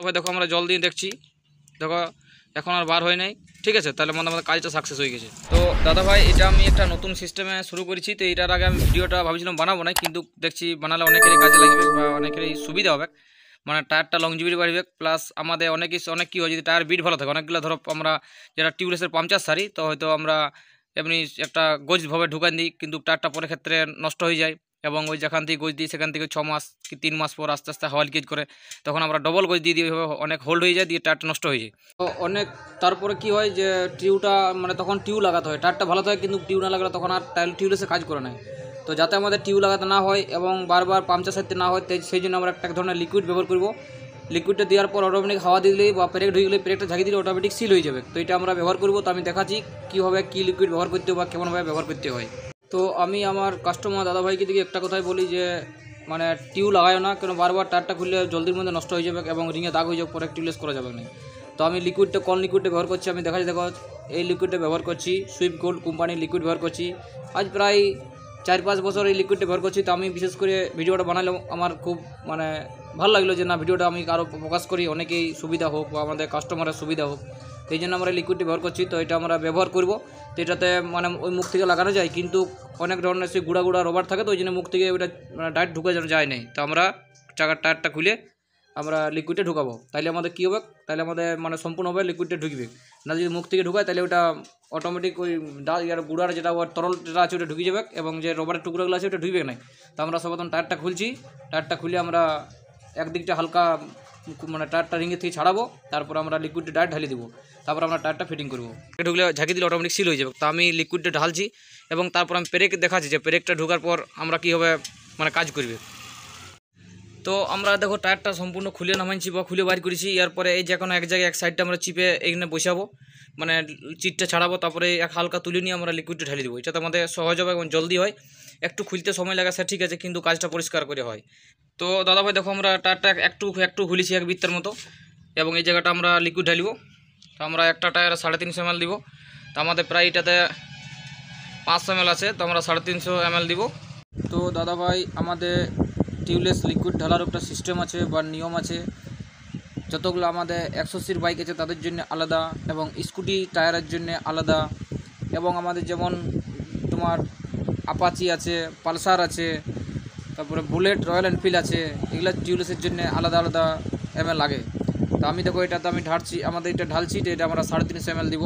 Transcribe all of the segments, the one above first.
ভাই দেখো আমরা জল দিয়ে দেখছি, দেখো এখন আর বার হয় নাই। ঠিক আছে, তাহলে আমাদের কাজটা সাকসেস হয়ে গেছে। তো দাদা ভাই এটা আমি একটা নতুন সিস্টেমে শুরু করেছি। তো এটার আগে আমি ভিডিওটা ভাবছিলাম বানাবো না, কিন্তু দেখছি বানালে অনেকেরই কাজে লাগবে বা অনেকেরই সুবিধা হবে, মানে টায়ারটা লংজিভিটি বাড়বে। প্লাস আমাদের অনেক কী হয়, যদি টায়ার বিট ভালো থাকে, অনেকগুলো ধরো আমরা যেটা টিউবলেসের পাংচার সারি, তো হয়তো আমরা এমনি একটা গোজভাবে ঢুকান দিই, কিন্তু টায়ারটা পরে ক্ষেত্রে নষ্ট হয়ে যায়। এবং ওই যেখান থেকে গোজ দিই সেখান থেকে 6 মাস কি 3 মাস পর আস্তে আস্তে হাওয়া লিকেজ করে, তখন আমরা ডবল গোজ দিয়ে দিই, অনেক হোল্ড হয়ে যায়, দিয়ে টায়ারটা নষ্ট হয়ে যায়। তো অনেক তারপরে কি হয় যে টিউটা মানে তখন টিউ লাগাতে হয়, টায়ারটা ভালো থাকে কিন্তু টিউ না লাগালে তখন আর টিউলেসে কাজ করে না। তো যাতে আমাদের টিউ লাগাতে না হয় এবং বারবার পাংচার সারতে না হয়, সেই জন্য আমরা একটা ধরনের লিকুইড ব্যবহার করব। লিকুইডটা দেওয়ার পর অটোমেটিক হাওয়া দিলেই বা পেরেক ঢুকে গেলে পেরেকটা ঝাঁকি দিলে অটোমেটিক সিল হয়ে যাবে। তো এটা আমরা ব্যবহার করব। তো আমি দেখাচ্ছি কীভাবে কী লিকুইড ব্যবহার করতে হবে বা কেমনভাবে ব্যবহার করতে হয়। তো আমি আমার কাস্টমার দাদাভাইকে দিকে একটা কথাই বলি যে মানে টিউ লাগায় না, কেন বারবার টায়ারটা খুললে জলদির মধ্যে নষ্ট হয়ে যাবে এবং রিঙে দাগ হয়ে যাবে, পরে টিউলেস করা যাবে না। তো আমি লিকুইডটা কোন লিকুইডটা ব্যবহার করছি আমি দেখাচ্ছি। দেখো এই লিকুইডটা ব্যবহার করছি, সুইপ গোল্ড কোম্পানির লিকুইড ব্যবহার করছি। আজ প্রায় 4-5 বছর এই লিকুইডটা ব্যবহার করছি। তো আমি বিশেষ করে ভিডিওটা বানালাম, আমার খুব মানে ভালো লাগলো যে না ভিডিওটা আমি আরও প্রকাশ করি, অনেকেই সুবিধা হোক বা আমাদের কাস্টমারের সুবিধা হোক। এই জন্য আমরা লিকুইডটি ব্যবহার করছি। তো এটা আমরা ব্যবহার করব। তো এটাতে মানে ওই মুখ থেকে লাগানো যায়, কিন্তু অনেক ধরনের সেই গুঁড়া রবার থাকে, তো ওই জন্য মুখ থেকে ওইটা মানে ডাইরেক্ট ঢুকে যায় নাই। তো আমরা চাকার টায়ারটা খুলে আমরা লিকুইডে ঢুকাবো, তাহলে আমাদের কী হবে, তাহলে আমাদের মানে সম্পূর্ণভাবে লিকুইডটা ঢুকবে। না যদি মুখ থেকে ঢুকায় তাহলে ওটা অটোমেটিক ওই গুঁড়ার যেটা ওর তরল যেটা আছে ওটা ঢুকে যাবে এবং যে রবারের টুকরোগুলো আছে ওটা ঢুকবে না। তো আমরা সর্বপ্রথম টায়ারটা খুলছি, টায়ারটা খুলে আমরা একদিকটা হালকা মানে টায়ারটা রিঙের থেকে ছাড়াবো, তারপর আমরা লিকুইডটা ডাইরেক্ট ঢালি দেবো, তারপর আমরা টায়ারটা ফিটিং করবো। ঢুকলে ঝাঁকি দিলে অটোমেটিক সিল হয়ে যাবে। তো আমি লিকুইডটা ঢালছি এবং তারপর আমি পেরেক দেখাচ্ছি যে পেরেকটা ঢোকার পর আমরা কীভাবে মানে কাজ করবে। তো আমরা দেখো টায়ারটা সম্পূর্ণ খুলে নামাইছি বা খুলে বাইর করেছি। এরপরে এই যে কোনো এক জায়গায় এক সাইডটা আমরা চিপে এখানে বসাবো, মানে চিটটা ছাড়াবো, তারপরে এক হালকা তুলে নিয়ে আমরা লিকুইডটা ঢালি দেবো। এটাতে আমাদের সহজ হবে এবং জলদি হয়। একটু খুলতে সময় লাগে স্যার, ঠিক আছে, কিন্তু কাজটা পরিষ্কার করে হয়। তো দাদাভাই দেখো আমরা টায়ারটা একটু খুলেছি এক বৃত্তের মতো, এবং এই জায়গাটা আমরা লিকুইড ঢালিব। তো আমরা একটা টায়ারে 350 ml দিব। তো আমাদের প্রায় এটাতে 500 ml আছে, তো আমরা 350 ml দিব। তো দাদাভাই আমাদের টিউবলেস লিকুইড ঢালার একটা সিস্টেম আছে বা নিয়ম আছে। যতগুলো আমাদের 180 বাইক আছে তাদের জন্য আলাদা, এবং স্কুটি টায়ারের জন্য আলাদা, এবং আমাদের যেমন তোমার আপাচি আছে, পালসার আছে, তারপরে বুলেট, রয়্যাল এনফিল্ড আছে, এগুলো টিউবলেসের জন্য আলাদা আলাদা ml লাগে। তো আমি দেখো এটাতে আমি ঢালছি, আমাদের এটা ঢালছি, তো এটা আমরা 350 ml দিব।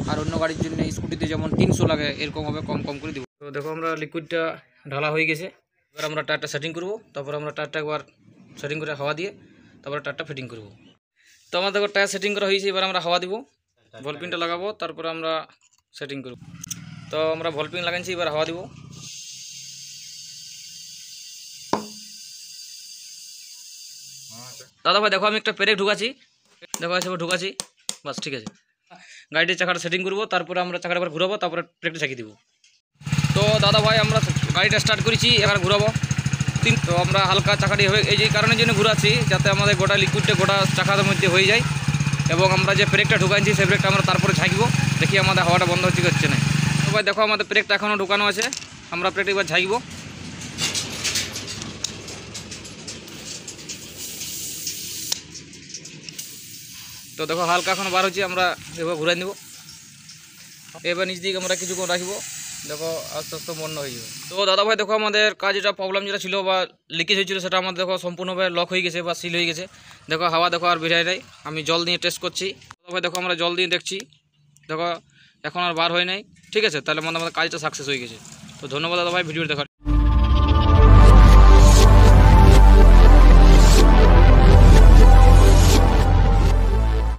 আর অন্য গাড়ির জন্য স্কুটিতে যেমন 300 লাগে, এরকমভাবে কম কম করে দিব। তো দেখো আমরা লিকুইডটা ঢালা হয়ে গেছে। এবার আমরা টায়ারটা সেটিং করব, তারপর আমরা টায়ারটা একবার সেটিং করে হাওয়া দিয়ে তারপরে টায়ারটা ফিটিং করব। তো আমাদের দেখো টায়ার সেটিং করা হয়েছে, এবার আমরা হাওয়া দিব, ভলপিনটা লাগাবো, তারপরে আমরা সেটিং করব। তো আমরা ভলপিন লাগাইছি, এবার হাওয়া দিব। দাদা ভাই দেখো আমি একটা পেরেক ঢুকাচ্ছি, দেখো এসব ঢুকাচ্ছি, বাস ঠিক আছে। গাড়িটির চাকাটা সেটিং করবো, তারপরে আমরা চাকাটা এবার ঘুরাবো, তারপরে পেরেকটা চাকিয়ে দিব। তো দাদা ভাই আমরা গাড়িটা স্টার্ট করেছি, এবার ঘুরাবো। তো আমরা হালকা চাকাটি হয়ে এই যে কারণের জন্য ঘুরাচ্ছি, যাতে আমাদের গোটা লিকুইডটা গোটা চাকার মধ্যে হয়ে যায়, এবং আমরা যে ব্রেকটা ঢুকাইছি সেই ব্রেকটা আমরা তারপরে ঝাঁকবো, দেখি আমাদের হাওয়াটা বন্ধ হচ্ছে না। তো ভাই দেখো আমাদের ব্রেকটা এখনও ঢুকানো আছে, আমরা ব্রেকটা এবার ঝাঁকবো। তো দেখো হালকা এখন বার হচ্ছে, আমরা এবার ঘুরাই নেব। এবার নিচ দিকে আমরা কিছুক্ষণ রাখবো, দেখো আস্তে আস্তে বন্ধ হয়ে যাবে। তো দাদাভাই দেখো আমাদের কাজ যেটা প্রবলেম যেটা ছিল বা লিকেজ হয়েছিল, সেটা আমাদের দেখো সম্পূর্ণভাবে লক হয়ে গেছে বা সিল হয়ে গেছে। দেখো হাওয়া দেখো আর বেরোয় নাই, আমি জল দিয়ে টেস্ট করছি। দাদাভাই দেখো আমরা জল দিয়ে দেখছি, দেখো এখন আর বার হয় নাই। ঠিক আছে, তাহলে আমাদের কাজটা সাকসেস হয়ে গেছে। তো ধন্যবাদ দাদাভাই ভিডিও দেখার।